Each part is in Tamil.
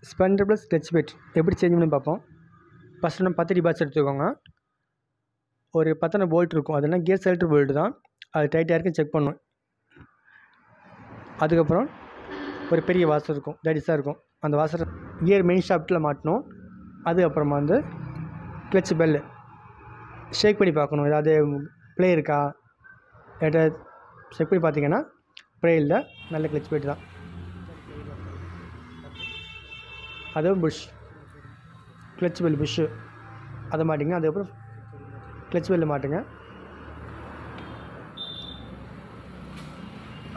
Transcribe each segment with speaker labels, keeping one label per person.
Speaker 1: splendor plus clutch weight எப்படி சேஞ்ச் பண்ணி பார்ப்போம். ஃபஸ்ட்டு நம்ம 10 டிபாட்ஸ் எடுத்துக்கோங்க. ஒரு 10 போல்ட் இருக்கும், அதெல்லாம் கியர் செலக்டர் போல்ட்டு தான். அது டைட்டாக இருக்குன்னு செக் பண்ணணும். அதுக்கப்புறம் ஒரு பெரிய வாசர் இருக்கும், டைடிஸாக இருக்கும். அந்த வாசர் கியர் மெயின் ஷாஃப்ட்டில் மாட்டணும். அதுக்கப்புறமா வந்து கிளச் பெல்லு ஷேக் பண்ணி பார்க்கணும், ஏதாவது ப்ளே இருக்கா. ஏதாவது செக் பண்ணி பார்த்தீங்கன்னா ப்ளே இல்லை, நல்ல கிளச் weight தான். அதுவும் புஷ் கிளச் பெல் புஷ்ஷு அதை மாட்டிங்க. அதுக்கப்புறம் கிளச் பெல்லு மாட்டுங்க.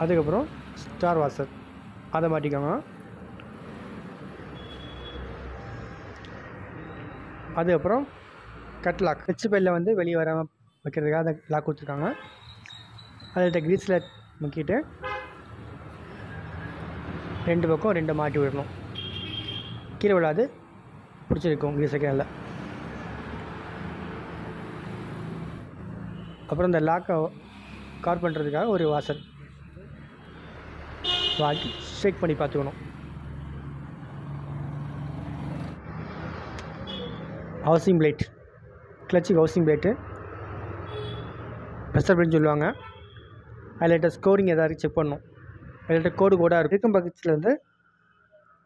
Speaker 1: அதுக்கப்புறம் ஸ்டார் வாசர் அதை மாட்டிக்கோங்க. அதுக்கப்புறம் கட் லாக் கிளச் பெல்லில் வந்து வெளியே வராமல் வைக்கிறதுக்காக அதை லாக் கொடுத்துருக்காங்க. அதை க்ரீஸில் முக்கிட்டு 2 பக்கம் 2 மாட்டி விடணும், கீழே விடாது, பிடிச்சிருக்கும் க்ரீஸ் வைக்கிறதில்ல. அப்புறம் இந்த லாக்கை கார் பண்ணுறதுக்காக ஒரு வாசர் வாங்கி ஷேக் பண்ணி பார்த்துக்கணும். ஹவுசிங் பிளேட் கிளச்சுக்கு ஹவுசிங் பிளேட்டு ப்ரெஷர் பிளேட்னு சொல்லுவாங்க. அதில் ஸ்கோரிங் எதாவது செக் பண்ணணும். அதில் கோடாக இருக்கும் பக்கத்தில் வந்து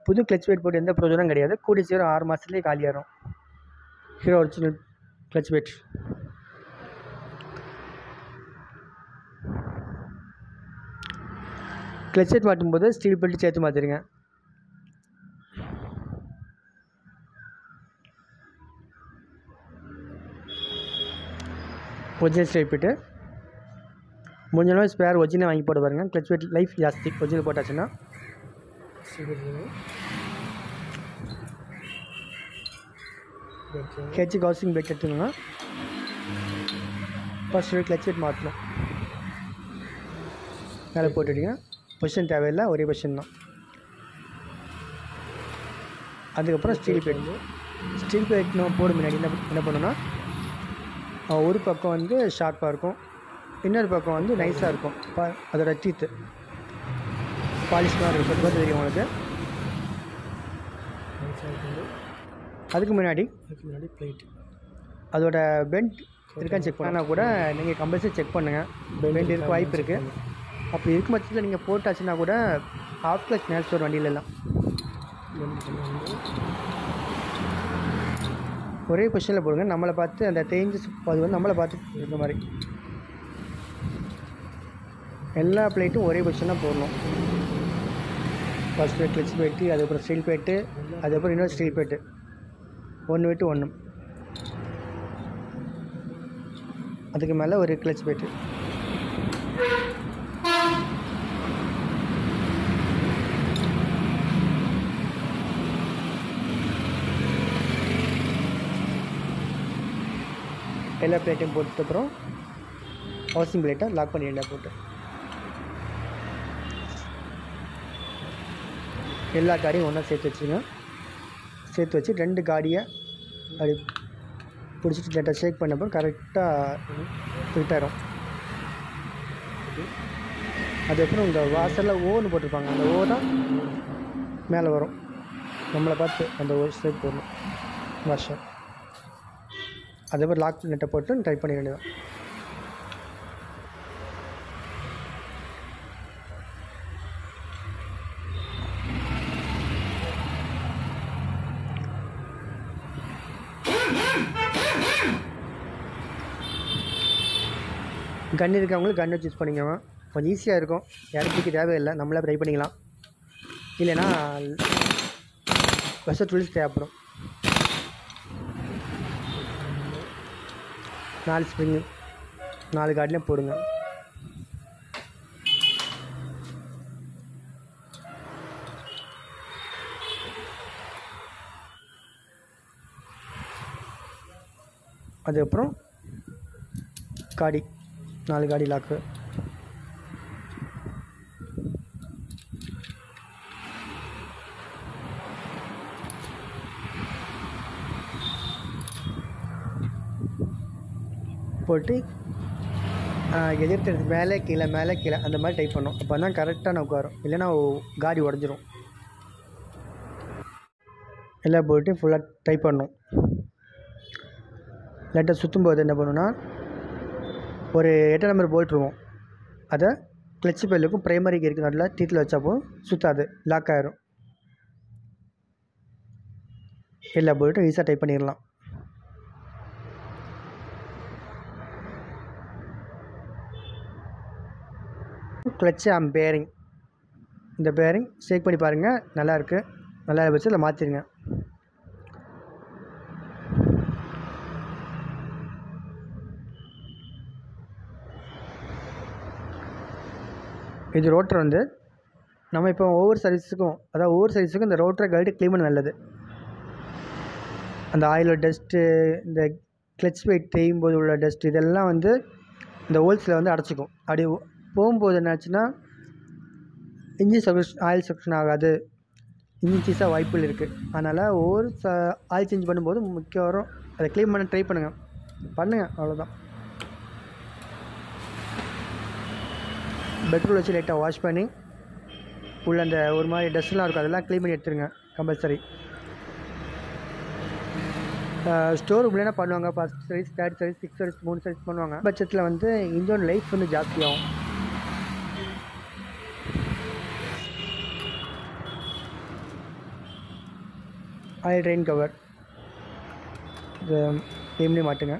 Speaker 1: புது கிளச் weight போட்டு எந்த ப்ரோஜனம் கிடையாது. கூடிய சீக்கிரம் 6 மாதத்துலேயே காலியாகும் Hero original clutch weight. Clutch weight மாட்டும்போது ஸ்டீல் பெல்ட் சேர்த்து மாற்றிடுங்க. ஒரிஜினல் ஸ்டீல் பெல்ட்டு முடிஞ்சளவு ஸ்பேர் ஒரிஜினல் வாங்கி போட்டு பாருங்கள். கிளச் weight லைஃப் ஜாஸ்தி ஒரிஜினல் போட்டாச்சுன்னா. ஹெச்சுக்கு ஹவுசிங் பிளேட் எடுத்துக்கோங்க. ஃபஸ்ட்டு கிளச் weight மாற்றணும். மேலே போட்டுவிடுங்க. பொசிஷன் தேவையில்லை, ஒரே பொசிஷன் தான். அதுக்கப்புறம் ஸ்டீல் பிளேட் நம்ம போட முன்னாடி என்ன பண்ணணும்னா, ஒரு பக்கம் வந்து ஷார்ப்பாக இருக்கும், இன்னொரு பக்கம் வந்து நைஸாக இருக்கும். அதோட டீத்து பாலிஷ் மாதிரி இருக்கும், தெரியும் உங்களுக்கு. அதுக்கு முன்னாடி பிளேட் அதோட பெண்ட் இருக்கான்னு செக் பண்ணால் கூட நீங்கள் கம்பல்சரி செக் பண்ணுங்கள். பெண்ட் இருக்க வாய்ப்பு இருக்குது. அப்படி இருக்கும் பட்சத்தில் நீங்கள் போட்டாச்சுன்னா கூட ஆஃப் கிளச் நேரத்தில் ஒரு வண்டியிலலாம் ஒரே பொசிஷனில் போடுங்க. நம்மளை பார்த்து அந்த தேஞ்சு அது வந்து நம்மளை பார்த்து இருக்க மாதிரி எல்லா பிளேட்டும் ஒரே பொசிஷனாக போடணும். ஃபஸ்ட்டு கிளச் பிளேட்டு, அதுக்கப்புறம் ஸ்டீல் பிளேட்டு, அதுக்கப்புறம் இன்னொரு ஸ்டீல் பிளேட்டு, 1 விட்டு 1. அதுக்கு மேலே ஒரு கிளச் பிளேட்டு. எல்லா பிளேட்டையும் போட்டதுக்கப்புறம் ஹவுசிங் பிளேட்டை லாக் பண்ணிடல போட்டு எல்லா காடியும் ஒன்றா சேர்த்து வச்சுங்க. சேர்த்து வச்சு 2 காடியை அப்படி பிடிச்சிட்டு லேட்டாக ஷேக் பண்ணப்போ கரெக்டாக ஃபிட் ஆகிடும். அதுக்கப்புறம் இந்த வாசலில் ஓன்னு போட்டிருப்பாங்க, அந்த ஓ தான் மேலே வரும். நம்மளை பார்த்து அந்த ஓ ஷேப் போடணும் வாஷர். அதுக்கப்புறம் லாக் நெட்டை போட்டு டைப் பண்ண வேண்டியதான். கன் இருக்கவங்களுக்கு கன் வச்சு யூஸ் பண்ணிக்கோங்க, கொஞ்சம் ஈஸியாக இருக்கும். இடத்துக்கு தேவையில்லை, நம்மளே ட்ரை பண்ணிக்கலாம். இல்லைன்னா பஸ்ஸை டூல்ஸ் தேவைப்படும். 4 ஸ்ப்ரிங்கு 4 கார்ட்லேயும் போடுங்க. அதுக்கப்புறம் காடி 4 காடி லாக்கு. போட்டு எதிர்த்து மேலே கீழே மேலே கீழே அந்த மாதிரி டைப் பண்ணோம். அப்போ தான் கரெக்டாக உட்காரும், இல்லைன்னா காடி உடஞ்சிரும். எல்லா போல்ட்டையும் ஃபுல்லாக டைப் பண்ணணும். லைட்டாக சுற்றும்போது என்ன பண்ணணுன்னா ஒரு 8 நம்பர் போல்ட் இருக்கும், அதை கிளட்ச் பெல்லுக்கும் ப்ரைமரி கியருக்கு நடுவில் டீத்தில் வச்சப்போ சுற்றாது, லாக் ஆகிரும். எல்லா போல்ட்டும் ஈஸியாக டைப் பண்ணிடலாம். கிளட்ச் ஆம் பேரிங், இந்த பேரிங் செக் பண்ணி பாருங்கள், நல்லாயிருக்கு. நல்லா வச்சு அதில் மாற்றிடுங்க. இது ரோட்டர் வந்து நம்ம இப்போ ஒவ்வொரு சர்வீஸுக்கும் இந்த ரோட்டரை கழட்டி க்ளீன் பண்ண நல்லது. அந்த ஆயிலோட டஸ்ட்டு, இந்த கிளட்ச் வெயிட் தேயும் போது உள்ள டஸ்ட், இதெல்லாம் வந்து இந்த ஹோல்ஸில் வந்து அடைச்சிக்கும். அப்படி போகும்போது என்னாச்சுன்னா இன்ஜின் ஆயில் சக்ஷன் ஆகாது, இன்ஜின் சீஸாக வாய்ப்புகள் இருக்குது. அதனால் ஒவ்வொரு ஆயில் சேஞ்ச் பண்ணும்போது முக்கியம் வரும், அதை க்ளீன் பண்ண ட்ரை பண்ணுங்கள் அவ்வளோதான். பெட்ரோல் வச்சு லைட்டாக வாஷ் பண்ணி உள்ள அந்த ஒரு மாதிரி டஸ்ட்லாம் இருக்கும், அதெல்லாம் க்ளீன் பண்ணி எடுத்துருங்க கம்பல்சரி. ஸ்டோர் ரூமில் என்ன பண்ணுவாங்க, first service, third service, 6 service, 3 service பண்ணுவாங்க. பட்சத்தில் வந்து இன்ஜின் லைஃப் வந்து ஜாஸ்தியாகும். ஆயில் ட்ரெயின் கவர் இது எம்னி மாட்டுங்க.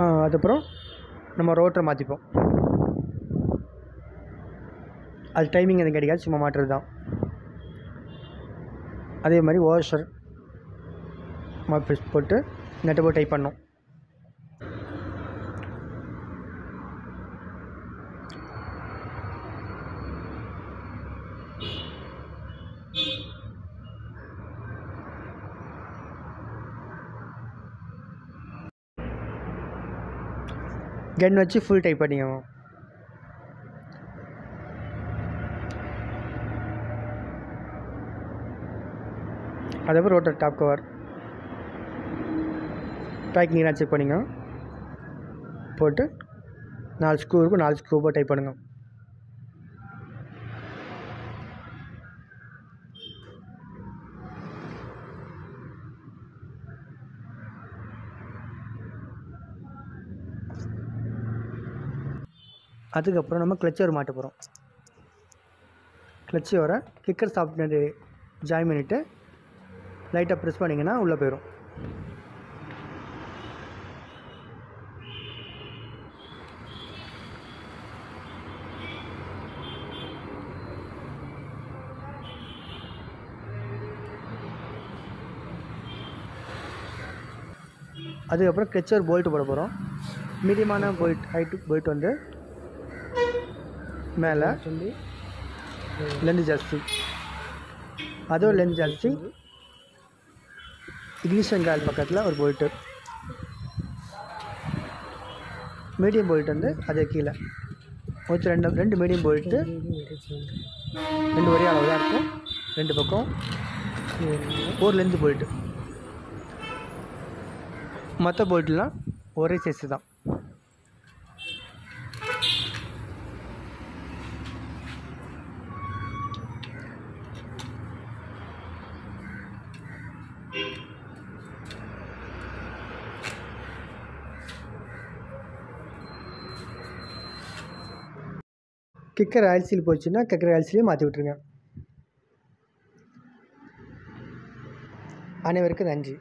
Speaker 1: அதுக்கப்புறம் நம்ம ரோட்டரை மாற்றிப்போம். அது டைமிங் எதுவும் கிடைக்காது, சும்மா மாட்டுறது தான். அதே மாதிரி வாஷர் ஃபிஷ் போட்டு நெட்டை போட்டு டைப் பண்ணோம். கன் வச்சு ஃபுல் டைப் பண்ணிக்கோங்க. அதுக்கப்புறம் ரோட்டர் டாப் கவர் ட்ராக் நீராக செக் பண்ணிங்க, போட்டு 4 ஸ்க்ரூ இருக்கும், 4 ஸ்க்ரூ போட்டு டைப் பண்ணுங்கள். அதுக்கப்புறம் நம்ம கிளட்ச் ஓவர் மாட்ட போகிறோம். கிளட்ச் ஓவரை கிக்கர் சாஃப்ட்வேர் ஜாயின் பண்ணிவிட்டு லைட்டாக ப்ரெஸ் பண்ணிங்கன்னா உள்ளே போயிடும். அதுக்கப்புறம் கிளட்ச் ஓவர் போல்ட்டு போட போகிறோம். மீடியமான போல்ட் வந்து மேலே லென்த் ஜாஸ்தி, அதுவும் லென்த் ஜாஸ்தி. இக்னிஷன் கால் பக்கத்தில் ஒரு போல்ட்டு, மீடியம் போல்ட் வந்து அதே கீழே மொத்தம் ரெண்டு மீடியம் போல்ட்டு, 2 ஒரே அளவு தான் இருக்கும், 2 பக்கம் ஒரு லென்த் போல்ட்டு. மற்ற போல்ட்லாம் ஒரே சைஸு தான். கிக்கர் ஆயில் சீல் போச்சுன்னா கிக்கர் ஆயில் சீலையும் மாற்றி விட்ருங்க. அனைவருக்கும் நன்றி.